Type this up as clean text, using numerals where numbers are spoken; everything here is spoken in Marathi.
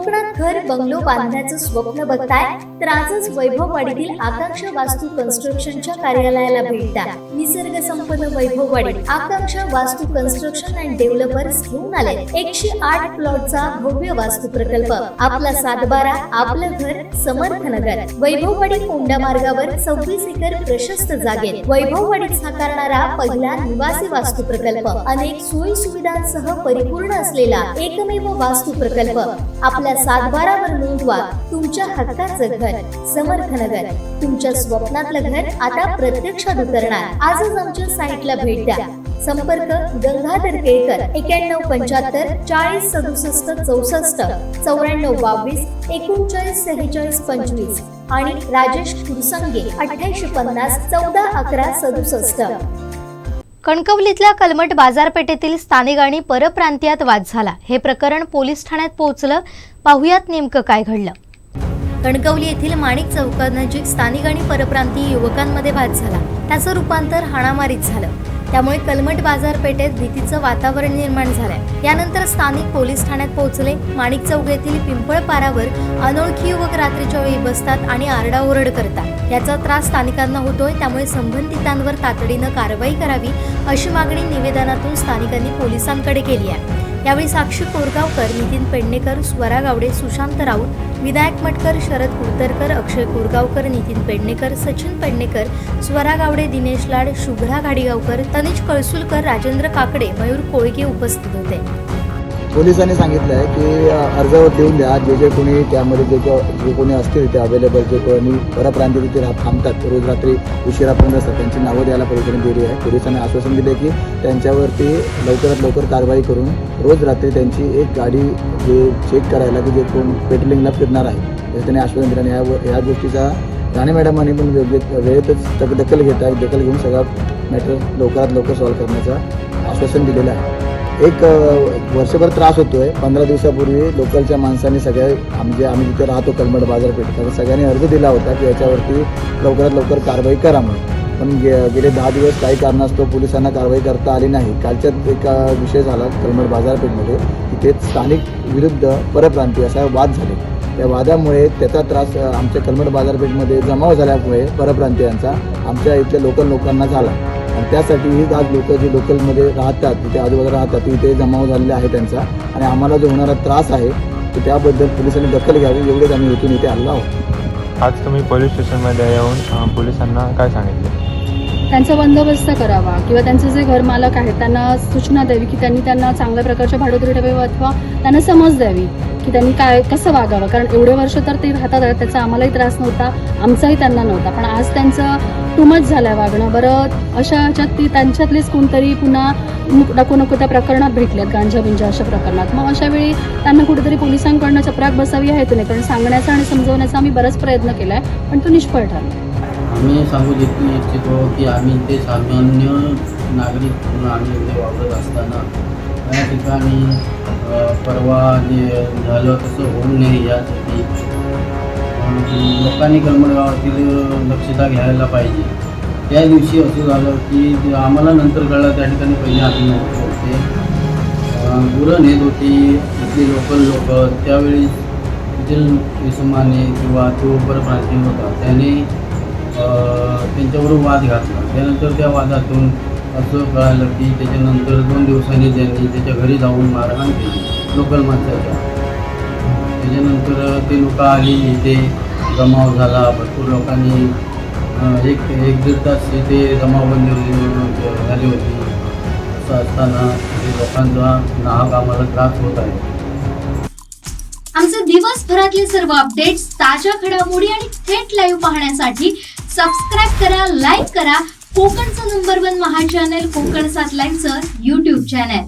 कोकणात घर बंगलो बांधण्याचं स्वप्न बघताय तर आजच वैभववाडीतील आकांक्षा वास्तू कन्स्ट्रक्शनच्या कार्यालयाला भेट द्या. निसर्ग संपन्न वैभववाडी आकांक्षा वास्तू कन्स्ट्रक्शन अँड डेव्हलपर्स घेऊन आले 108 प्लॉटचा भव्य वास्तू प्रकल्प. आपला सातबारा, आपलं घर, समर्थ नगर. वैभववाडी कोंडा मार्गावर 26 एकर प्रशस्त जागेत वैभववाडीत साकारणारा पहिला निवासी वास्तू प्रकल्प. अनेक सोयी सुविधांसह परिपूर्ण असलेला एकमेव वास्तू प्रकल्प. आपल्या सातबारावर नोंदवा तुमच्या हक्काचं घर. समर्थ नगर. तुमच्या स्वप्नातलं घर आता प्रत्यक्षात उतरणार. आजच आमच्या साईटला भेट द्या. संपर्क गंगाधर केळकर 9175 40 67 64 94 22 39 46 25 आणि राजेश कुरसंगे 8850 14 11 67. कणकवलीतल्या कलमट बाजारपेठेतील स्थानिक आणि परप्रांतीयात वाद झाला. हे प्रकरण पोलीस ठाण्यात पोहोचलं. पाहुयात नेमकं काय घडलं. कणकवली येथील माणिक चौकानजीक स्थानिक आणि परप्रांतीय युवकांमध्ये वाद झाला. त्याचं रूपांतर हाणामारीत झालं. त्यामुळे कलमट बाजारपेठेत भीतीचं वातावरण निर्माण झालंय. यानंतर स्थानिक पोलीस ठाण्यात पोहोचले. माणिक चौक येथील पिंपळपारावर अनोळखी युवक रात्रीच्या वेळी बसतात आणि आरडाओरड करतात. याचा त्रास स्थानिकांना होतोय. त्यामुळे संबंधितांवर तातडीनं कारवाई करावी अशी मागणी निवेदनातून स्थानिकांनी पोलिसांकडे केली आहे. यावेळी साक्षी कोरगावकर, नितीन पेडणेकर, स्वरा गावडे, सुशांत राऊत, विनायक मटकर, शरद कुळतरकर, अक्षय कोरगावकर, नितीन पेडणेकर, सचिन पेडणेकर, स्वरा गावडे, दिनेश लाड, शुभ्रा घाडीगावकर, तनिष कळसुलकर, राजेंद्र काकडे, मयूर कोळगे उपस्थित होते. पोलिसांनी सांगितलं आहे की अर्ज देऊन द्या. जे कोणी त्यामध्ये जे कोणी असतील ते अवेलेबल, जे कोणी परप्रांतीय तिथे थांबतात रोज रात्री उशिरापर्यंत असतात, त्यांची नावं द्यायला पोलिसांनी दिली आहे. पोलिसांनी आश्वासन दिले की त्यांच्यावरती लवकरात लवकर कारवाई करून रोज रात्री त्यांची एक गाडी जे चेक करायला की जे कोण पेट्रोलिंगला फिरणार आहे त्याचं त्यांनी आश्वासन दिलं. आणि ह्या गोष्टीचा राणे मॅडमांनी पण वेळेतच दखल घेऊन सगळा मॅटर लवकरात लवकर सॉल्व्ह करण्याचं आश्वासन दिलेलं आहे. एक वर्षभर त्रास होतोय. 15 दिवसापूर्वी लोकलच्या माणसांनी आम्ही जिथे राहतो कलमट बाजारपेठ, तर सगळ्यांनी अर्ज दिला होता की याच्यावरती लवकरात लवकर कारवाई करा म्हणून. पण गेले 10 दिवस काही कारणास्तव पोलिसांना कारवाई करता आली नाही. कालच्यात एक विषय झाला कलमट बाजारपेठमध्ये. तिथे स्थानिक विरुद्ध परप्रांतीय असा वाद झाले. त्या वादामुळे त्याचा त्रास आमच्या कलमट बाजारपेठमध्ये जमाव झाल्यामुळे परप्रांतीयांचा आमच्या इथल्या लोकल लोकांना झाला. आणि त्यासाठी ही आज लोक जे लोकलमध्ये राहतात, तिथे आजूबाजूला राहतात, इथे जमाव झालेला आहे त्यांचा. आणि आम्हाला जो होणारा त्रास आहे तर त्याबद्दल पोलिसांनी दखल घ्यावी एवढेच आम्ही इथून इथे आलो आहोत. आज तुम्ही पोलीस स्टेशनमध्ये येऊन पोलिसांना काय सांगितले? त्यांचा बंदोबस्त करावा किंवा त्यांचे जे घरमालक आहेत त्यांना सूचना द्यावी की त्यांना चांगल्या प्रकारच्या भाडोत्री ठेवावं अथवा त्यांना समज द्यावी की त्यांनी कसं वागावं. कारण एवढे वर्ष तर ते राहतात, त्याचा आम्हालाही त्रास नव्हता, आमचाही त्यांना नव्हता. पण आज त्यांचं टू मच झालं वागणं. बरं अशा ह्याच्यात त्यांच्यातलेच कोणतरी पुन्हा नको त्या प्रकरणात भेटलेत, गांजा बिंजा अशा प्रकरणात. मग अशा वेळी त्यांना कुठेतरी पोलिसांकडनं चपराक बसावी आहे तो नाही. कारण सांगण्याचा आणि समजवण्याचा आम्ही बराच प्रयत्न केला आहे पण तो निष्फळ ठरला. आम्ही सांगू इच्छितो की आम्ही ते सामान्य नागरिक म्हणून आम्ही इथे वापरत असताना या ठिकाणी परवा जे झालं तसं होऊ नये यासाठी लोकांनी कलमट गावातील दक्षता घ्यायला पाहिजे. त्या दिवशी असं झालं की आम्हाला नंतर कळलं त्या ठिकाणी पहिले आम्ही होते गुरं नेत होती इथली लोकल लोक. त्यावेळी तिथील इसमाने किंवा तो परप्रांतीय होता त्याने त्यांच्यावर वाद घातला. त्यानंतर त्या वादातून असं कळालं की त्याच्यानंतर 2 दिवसांनी त्यांनी त्याच्या घरी जाऊन मारहाण केली लोकल माणसाच्या. त्याच्यानंतर ते लोक आली, इथे जमाव झाला. भरपूर लोकांनी एक 1-1.5 तास इथे जमावबंदी झाली होती. असं असताना लोकांचा नाहक आम्हाला त्रास होत आहे. आमचे दिवसभरातले सर्व अपडेट्स, ताज्या घडामोडी आणि थेट लाईव्ह पाहण्यासाठी सबस्क्राईब करा, लाईक करा कोकणचं नंबर 1 महा चॅनल कोकण 7 लाईव्हचं YouTube चॅनल.